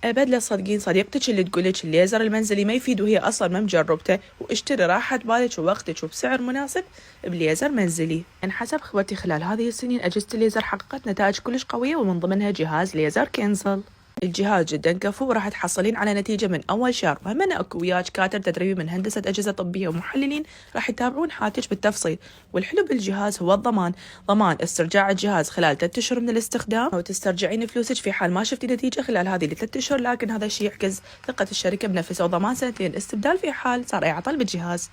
ابد لا تصدقين صديقتك اللي تقولك الليزر المنزلي ما يفيد وهي اصلا ما مجربته، واشتري راحة بالك ووقتك وبسعر مناسب بليزر منزلي. يعني حسب خبرتي خلال هذه السنين اجهزة الليزر حققت نتائج كلش قوية، ومن ضمنها جهاز ليزر كنسل. الجهاز جدا كفو وراح تحصلين على نتيجة من أول شهر، وهم أكو وياك كاتب تدريبي من هندسة أجهزة طبية ومحللين راح يتابعون حالتك بالتفصيل. والحلو بالجهاز هو الضمان، ضمان استرجاع الجهاز خلال 3 أشهر من الاستخدام، وتسترجعين فلوسك في حال ما شفتي نتيجة خلال هذه ال3 أشهر، لكن هذا الشيء يعكس ثقة الشركة بنفسها، وضمان 2 سنين استبدال في حال صار أي عطل بالجهاز.